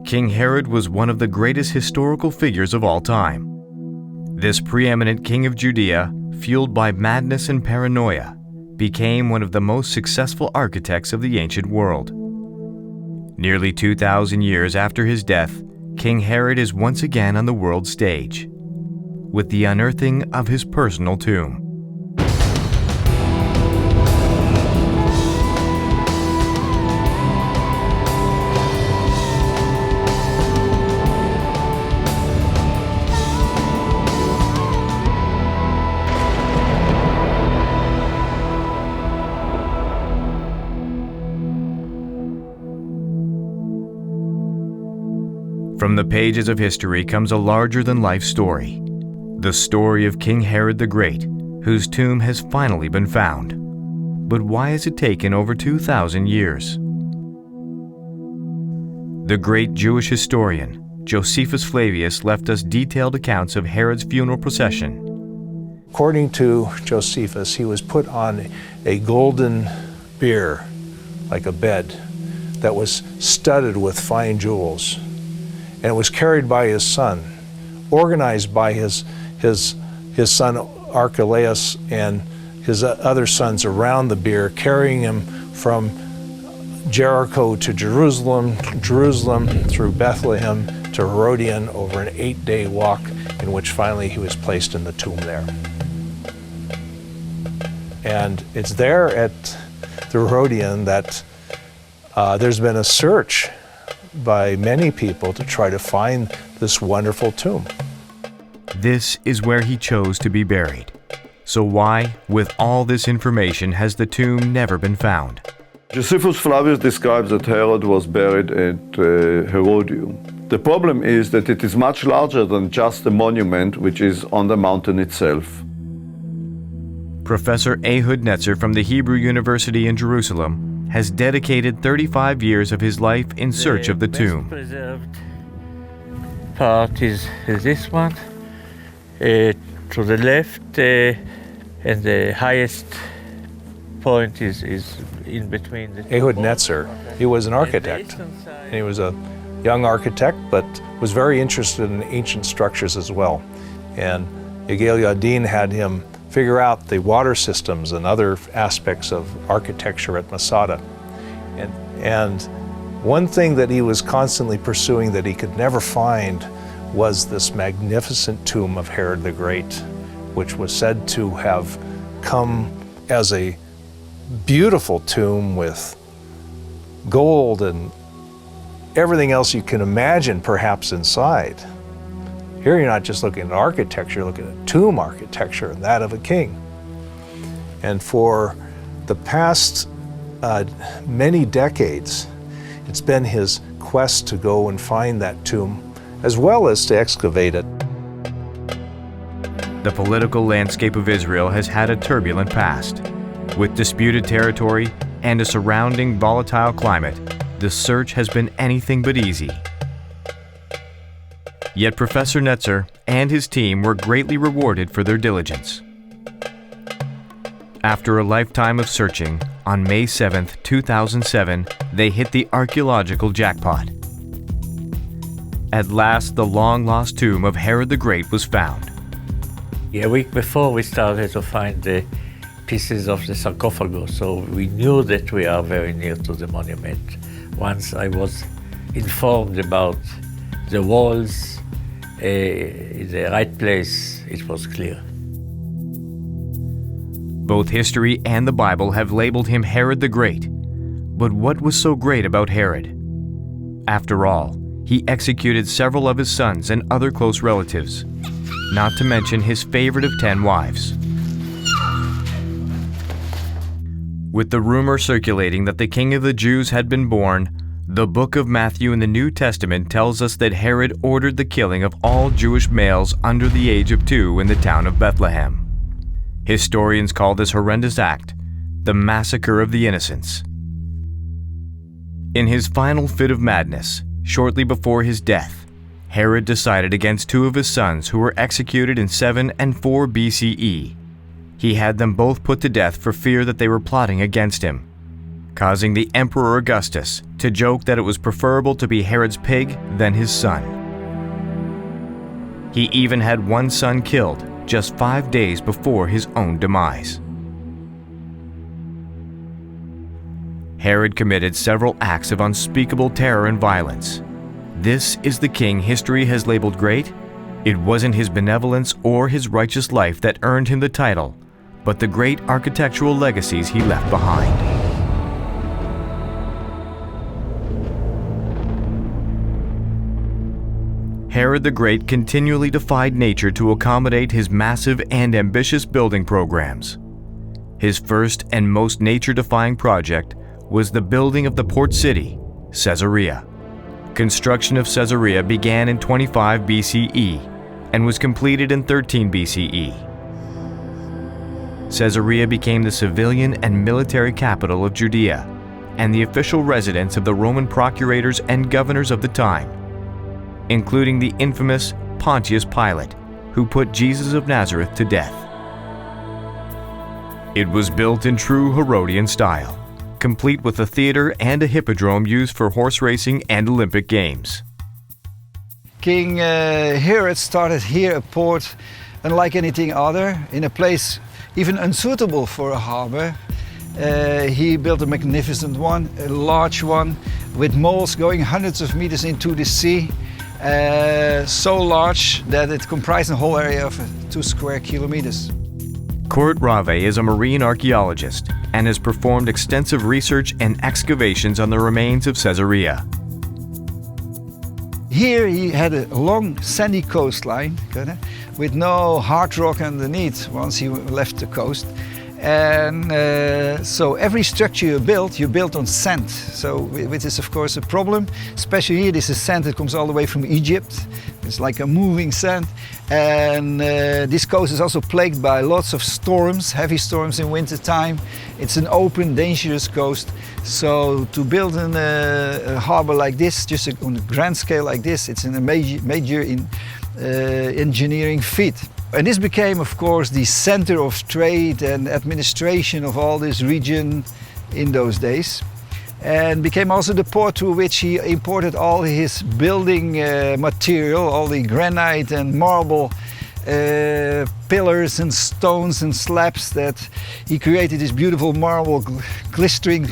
King Herod was one of the greatest historical figures of all time. This preeminent king of Judea, fueled by madness and paranoia, became one of the most successful architects of the ancient world. Nearly 2,000 years after his death, King Herod is once again on the world stage, with the unearthing of his personal tomb. From the pages of history comes a larger-than-life story, the story of King Herod the Great, whose tomb has finally been found. But why has it taken over 2,000 years? The great Jewish historian, Josephus Flavius, left us detailed accounts of Herod's funeral procession. According to Josephus, he was put on a golden bier, like a bed, that was studded with fine jewels. And it was carried by his son, organized by his son Archelaus and his other sons around the bier, carrying him from Jericho to Jerusalem through Bethlehem to Herodion over an 8-day walk, in which finally he was placed in the tomb there. And it's there at the Herodian that there's been a search by many people to try to find this wonderful tomb. This is where he chose to be buried. So why, with all this information, has the tomb never been found? Josephus Flavius describes that Herod was buried at Herodion. The problem is that it is much larger than just the monument which is on the mountain itself. Professor Ehud Netzer from the Hebrew University in Jerusalem has dedicated 35 years of his life in search of the tomb. The best preserved part is this one, to the left, and the highest point is in between. Ehud Netzer, he was an architect, and he was a young architect, but was very interested in ancient structures as well. And Yigal Yadin had him figure out the water systems and other aspects of architecture at Masada. And one thing that he was constantly pursuing that he could never find was this magnificent tomb of Herod the Great, which was said to have come as a beautiful tomb with gold and everything else you can imagine perhaps inside. Here you're not just looking at architecture, you're looking at tomb architecture and that of a king. And for the past many decades, it's been his quest to go and find that tomb, as well as to excavate it. The political landscape of Israel has had a turbulent past. With disputed territory and a surrounding volatile climate, the search has been anything but easy. Yet Professor Netzer and his team were greatly rewarded for their diligence. After a lifetime of searching, on May 7, 2007, they hit the archaeological jackpot. At last, the long-lost tomb of Herod the Great was found. A week before, we started to find the pieces of the sarcophagus, so we knew that we are very near to the monument. Once I was informed about the walls in the right place, it was clear. Both history and the Bible have labeled him Herod the Great. But what was so great about Herod? After all, he executed several of his sons and other close relatives, not to mention his favorite of 10 wives. With the rumor circulating that the King of the Jews had been born, the book of Matthew in the New Testament tells us that Herod ordered the killing of all Jewish males under the age of 2 in the town of Bethlehem. Historians call this horrendous act the Massacre of the Innocents. In his final fit of madness, shortly before his death, Herod decided against 2 of his sons who were executed in 7 and 4 BCE. He had them both put to death for fear that they were plotting against him. causing the Emperor Augustus to joke that it was preferable to be Herod's pig than his son. He even had one son killed just 5 days before his own demise. Herod committed several acts of unspeakable terror and violence. This is the king history has labeled great. It wasn't his benevolence or his righteous life that earned him the title, but the great architectural legacies he left behind. Herod the Great continually defied nature to accommodate his massive and ambitious building programs. His first and most nature-defying project was the building of the port city, Caesarea. Construction of Caesarea began in 25 BCE and was completed in 13 BCE. Caesarea became the civilian and military capital of Judea and the official residence of the Roman procurators and governors of the time, including the infamous Pontius Pilate, who put Jesus of Nazareth to death. It was built in true Herodian style, complete with a theater and a hippodrome used for horse racing and Olympic Games. King Herod started here a port unlike anything other, in a place even unsuitable for a harbor. He built a magnificent one, a large one, with moles going hundreds of meters into the sea, so large that it comprised a whole area of 2 square kilometers. Kurt Rave is a marine archaeologist and has performed extensive research and excavations on the remains of Caesarea. Here he had a long sandy coastline with no hard rock underneath once he left the coast. And so every structure you build on sand, so which is of course a problem. Especially here, this is sand that comes all the way from Egypt. It's like a moving sand. And this coast is also plagued by lots of storms, heavy storms in winter time. It's an open, dangerous coast. So to build a harbor like this, just on a grand scale like this, it's a major engineering feat. And this became, of course, the center of trade and administration of all this region in those days. And became also the port through which he imported all his building material, all the granite and marble pillars and stones and slabs that he created this beautiful marble, glistering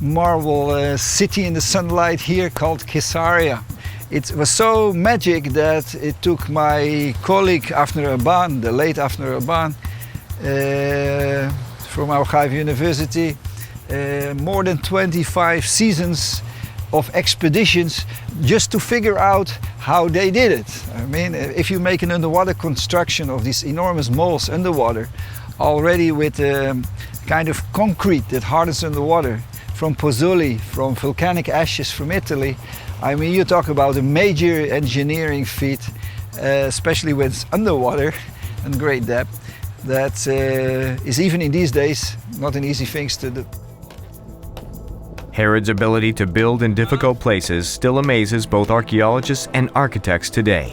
marble city in the sunlight here called Caesarea. It was so magic that it took my colleague Avner Abban, the late Avner Abban, from our Haifa University, more than 25 seasons of expeditions just to figure out how they did it. I mean, if you make an underwater construction of these enormous moles underwater, already with kind of concrete that hardens underwater, from Pozzoli, from volcanic ashes from Italy, I mean, you talk about a major engineering feat, especially when it's underwater and great depth, that is even in these days not an easy thing to do. Herod's ability to build in difficult places still amazes both archaeologists and architects today.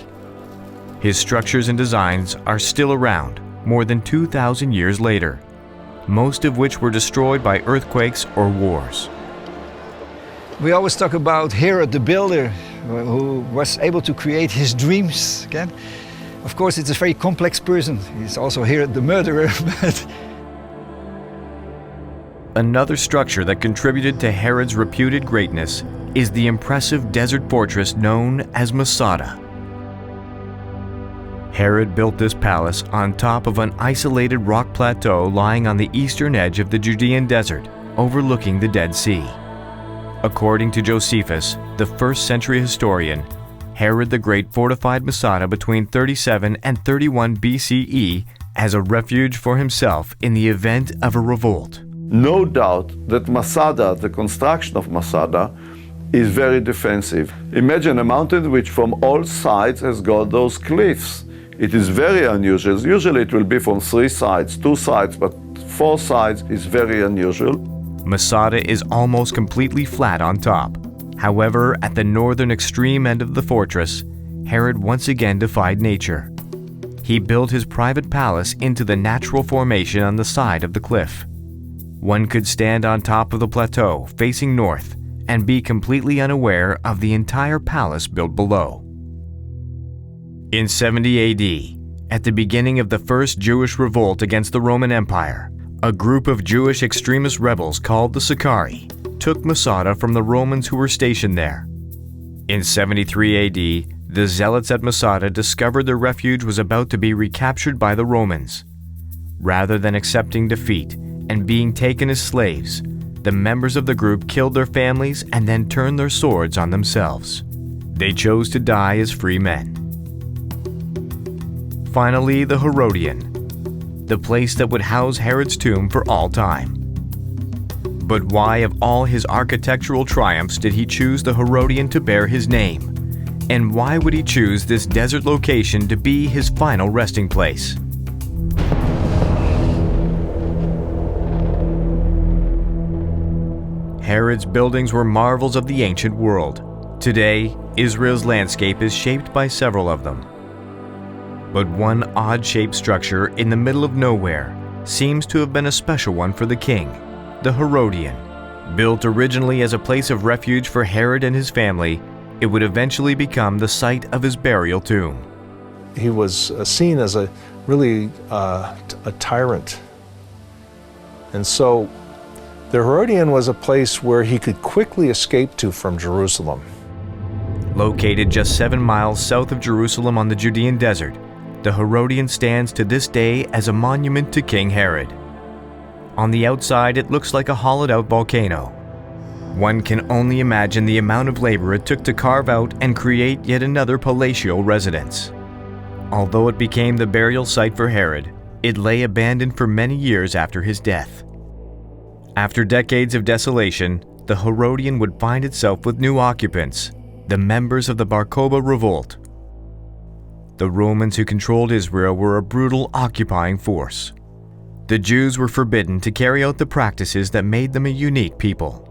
His structures and designs are still around more than 2,000 years later, most of which were destroyed by earthquakes or wars. We always talk about Herod the builder, who was able to create his dreams again. Of course, it's a very complex person. He's also Herod the murderer. But another structure that contributed to Herod's reputed greatness is the impressive desert fortress known as Masada. Herod built this palace on top of an isolated rock plateau lying on the eastern edge of the Judean desert, overlooking the Dead Sea. According to Josephus, the 1st century historian, Herod the Great fortified Masada between 37 and 31 BCE as a refuge for himself in the event of a revolt. No doubt that Masada, the construction of Masada, is very defensive. Imagine a mountain which from all sides has got those cliffs. It is very unusual. Usually it will be from 3 sides, 2 sides, but 4 sides is very unusual. Masada is almost completely flat on top. However, at the northern extreme end of the fortress, Herod once again defied nature. He built his private palace into the natural formation on the side of the cliff. One could stand on top of the plateau facing north and be completely unaware of the entire palace built below. In 70 AD, at the beginning of the first Jewish revolt against the Roman Empire, a group of Jewish extremist rebels called the Sicarii took Masada from the Romans who were stationed there. In 73 AD, the zealots at Masada discovered their refuge was about to be recaptured by the Romans. Rather than accepting defeat and being taken as slaves, the members of the group killed their families and then turned their swords on themselves. They chose to die as free men. Finally, the Herodian, the place that would house Herod's tomb for all time. But why, of all his architectural triumphs, did he choose the Herodian to bear his name? And why would he choose this desert location to be his final resting place? Herod's buildings were marvels of the ancient world. Today, Israel's landscape is shaped by several of them. But one odd-shaped structure in the middle of nowhere seems to have been a special one for the king, the Herodian. Built originally as a place of refuge for Herod and his family, it would eventually become the site of his burial tomb. He was seen as a tyrant. And so the Herodian was a place where he could quickly escape to from Jerusalem. Located just 7 miles south of Jerusalem on the Judean desert, the Herodian stands to this day as a monument to King Herod. On the outside, it looks like a hollowed-out volcano. One can only imagine the amount of labor it took to carve out and create yet another palatial residence. Although it became the burial site for Herod, it lay abandoned for many years after his death. After decades of desolation, the Herodian would find itself with new occupants, the members of the Bar Kokhba revolt. The Romans who controlled Israel were a brutal occupying force. The Jews were forbidden to carry out the practices that made them a unique people.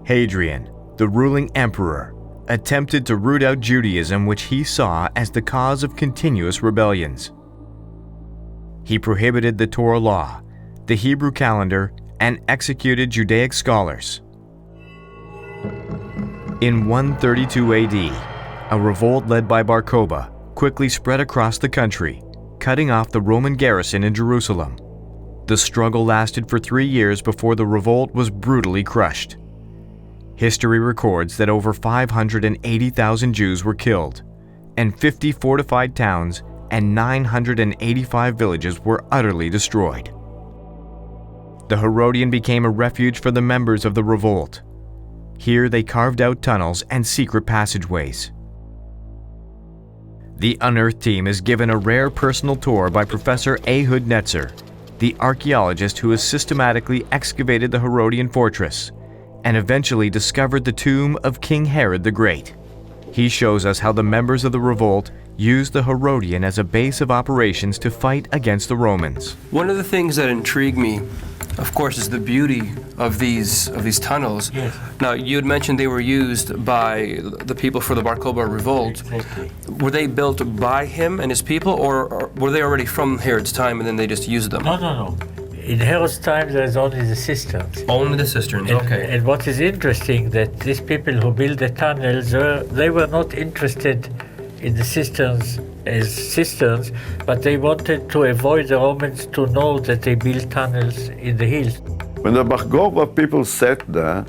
Hadrian, the ruling emperor, attempted to root out Judaism, which he saw as the cause of continuous rebellions. He prohibited the Torah law, the Hebrew calendar, and executed Judaic scholars. In 132 AD, a revolt led by Bar Kokhba quickly spread across the country, cutting off the Roman garrison in Jerusalem. The struggle lasted for 3 years before the revolt was brutally crushed. History records that over 580,000 Jews were killed, and 50 fortified towns and 985 villages were utterly destroyed. The Herodian became a refuge for the members of the revolt. Here they carved out tunnels and secret passageways. The Unearthed team is given a rare personal tour by Professor Ehud Netzer, the archaeologist who has systematically excavated the Herodian fortress and eventually discovered the tomb of King Herod the Great. He shows us how the members of the revolt used the Herodian as a base of operations to fight against the Romans. One of the things that intrigued me, of course, is the beauty of these tunnels. Yes. Now, you had mentioned they were used by the people for the Bar Kokhba revolt. Exactly. Were they built by him and his people, or were they already from Herod's time and then they just used them? No. In Herod's time, there's only the cisterns. Only the cisterns, okay. And what is interesting that these people who built the tunnels, they were not interested in the cisterns as cisterns, but they wanted to avoid the Romans to know that they built tunnels in the hills. When the Bar Kokhba people sat there,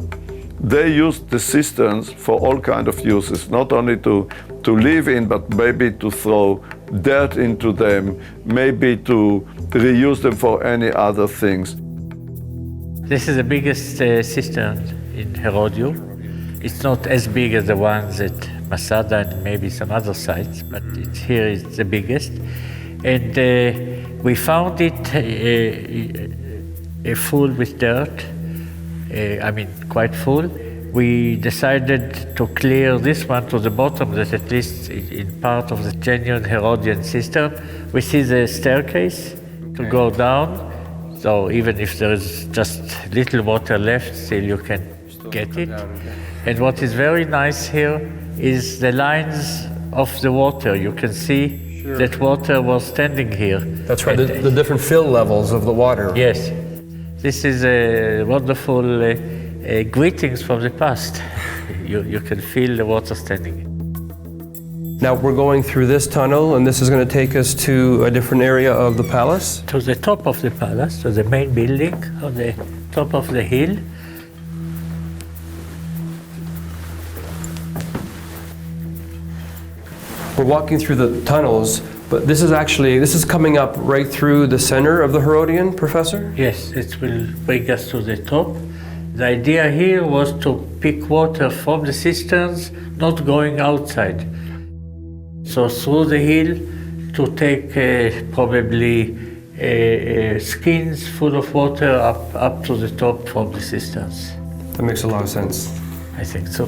they used the cisterns for all kinds of uses, not only to live in, but maybe to throw dirt into them, maybe to reuse them for any other things. This is the biggest cistern in Herodion. It's not as big as the ones at Masada and maybe some other sites, but here is the biggest. And we found it full with dirt, quite full. We decided to clear this one to the bottom, that at least in part of the genuine Herodian cistern, we see the staircase to go down. So even if there is just little water left, still you can get it. And what is very nice here is the lines of the water. You can see that water was standing here. That's right, the different fill levels of the water. Yes. This is a wonderful greetings from the past. You can feel the water standing. Now we're going through this tunnel, and this is going to take us to a different area of the palace. To the top of the palace, to the main building, on the top of the hill. We're walking through the tunnels, but this is coming up right through the center of the Herodian, Professor? Yes, it will bring us to the top. The idea here was to pick water from the cisterns, not going outside. So through the hill to take probably skins full of water up to the top from the cisterns. That makes a lot of sense. I think so.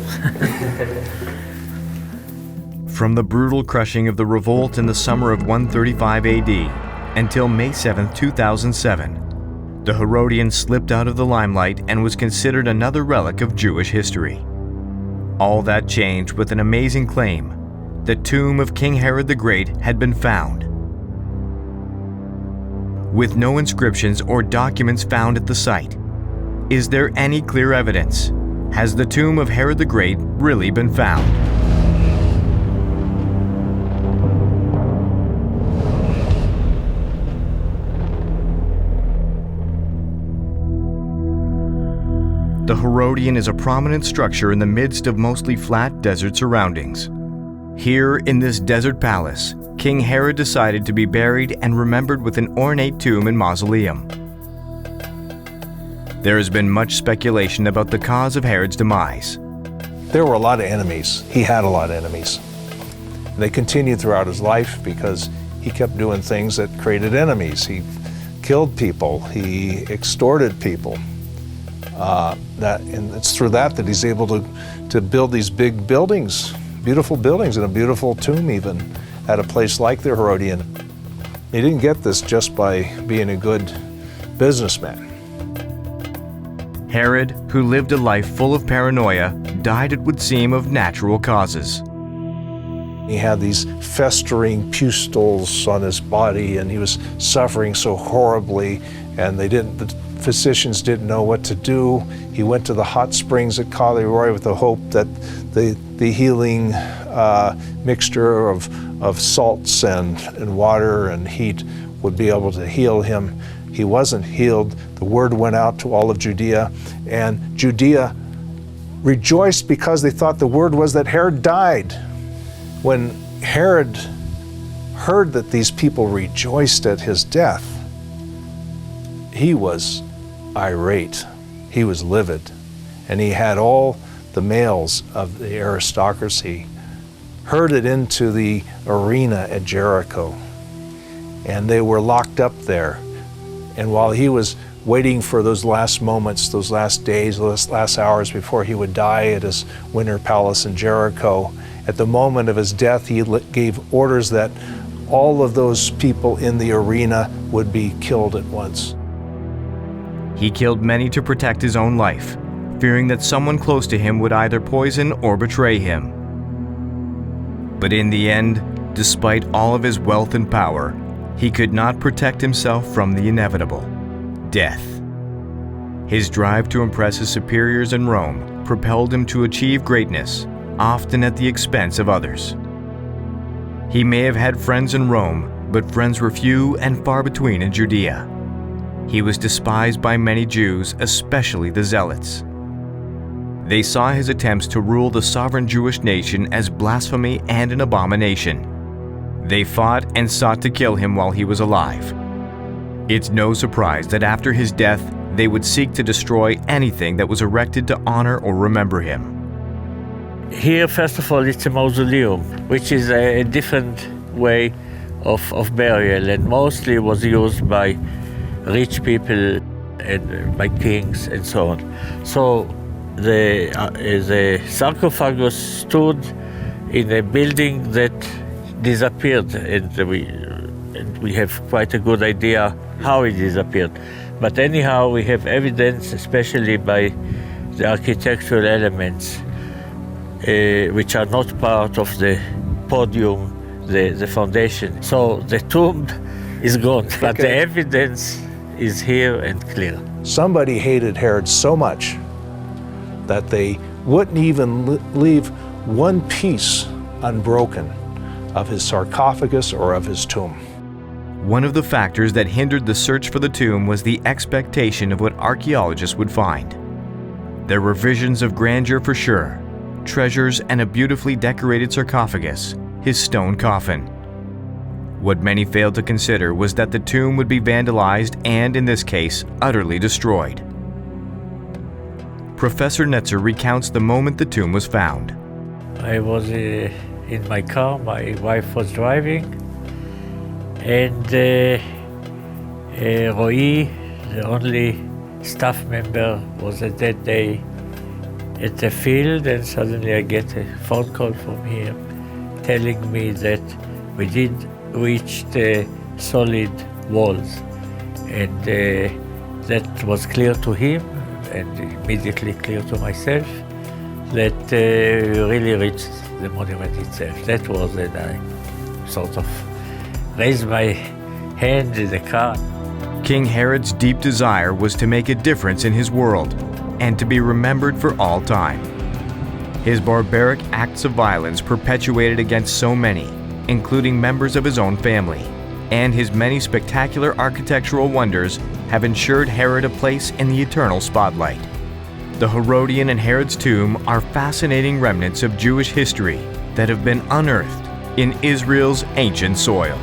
From the brutal crushing of the revolt in the summer of 135 AD until May 7, 2007, the Herodian slipped out of the limelight and was considered another relic of Jewish history. All that changed with an amazing claim: the tomb of King Herod the Great had been found. With no inscriptions or documents found at the site, is there any clear evidence? Has the tomb of Herod the Great really been found? The Herodian is a prominent structure in the midst of mostly flat desert surroundings. Here, in this desert palace, King Herod decided to be buried and remembered with an ornate tomb and mausoleum. There has been much speculation about the cause of Herod's demise. There were a lot of enemies. He had a lot of enemies. They continued throughout his life because he kept doing things that created enemies. He killed people. He extorted people. And it's through that he's able to build these big buildings, beautiful buildings, and a beautiful tomb even at a place like the Herodian. He didn't get this just by being a good businessman. Herod, who lived a life full of paranoia, died, it would seem, of natural causes. He had these festering pustules on his body, and he was suffering so horribly, and the physicians didn't know what to do. He went to the hot springs at Roy with the hope that the healing mixture of salts and water and heat would be able to heal him. He wasn't healed. The word went out to all of Judea, and Judea rejoiced because they thought the word was that Herod died. When Herod heard that these people rejoiced at his death, he was irate. He was livid. And he had all the males of the aristocracy herded into the arena at Jericho. And they were locked up there. And while he was waiting for those last moments, those last days, those last hours before he would die at his winter palace in Jericho, at the moment of his death, he gave orders that all of those people in the arena would be killed at once. He killed many to protect his own life, fearing that someone close to him would either poison or betray him. But in the end, despite all of his wealth and power, he could not protect himself from the inevitable: death. His drive to impress his superiors in Rome propelled him to achieve greatness, often at the expense of others. He may have had friends in Rome, but friends were few and far between in Judea. He was despised by many Jews, especially the Zealots. They saw his attempts to rule the sovereign Jewish nation as blasphemy and an abomination. They fought and sought to kill him while he was alive. It's no surprise that after his death, they would seek to destroy anything that was erected to honor or remember him. Here, first of all, it's a mausoleum, which is a different way of burial, and mostly was used by rich people and by kings and so on. So the sarcophagus stood in a building that disappeared, and we have quite a good idea how it disappeared. But anyhow, we have evidence, especially by the architectural elements, which are not part of the podium, the foundation. So the tomb is gone, but the evidence is here and clear. somebody hated Herod so much that they wouldn't even leave one piece unbroken of his sarcophagus or of his tomb. One of the factors that hindered the search for the tomb was the expectation of what archaeologists would find. There were visions of grandeur for sure, treasures and a beautifully decorated sarcophagus, his stone coffin. What many failed to consider was that the tomb would be vandalized and, in this case, utterly destroyed. Professor Netzer recounts the moment the tomb was found. I was in my car, my wife was driving, and Roy, the only staff member, was at that day at the field, and suddenly I get a phone call from him telling me that we did reach the solid walls, and that was clear to him and immediately clear to myself that we really reached the monument itself. That was it. I sort of raised my hand in the car. King Herod's deep desire was to make a difference in his world and to be remembered for all time. His barbaric acts of violence perpetuated against so many, including members of his own family, and his many spectacular architectural wonders have ensured Herod a place in the eternal spotlight. The Herodian and Herod's tomb are fascinating remnants of Jewish history that have been unearthed in Israel's ancient soil.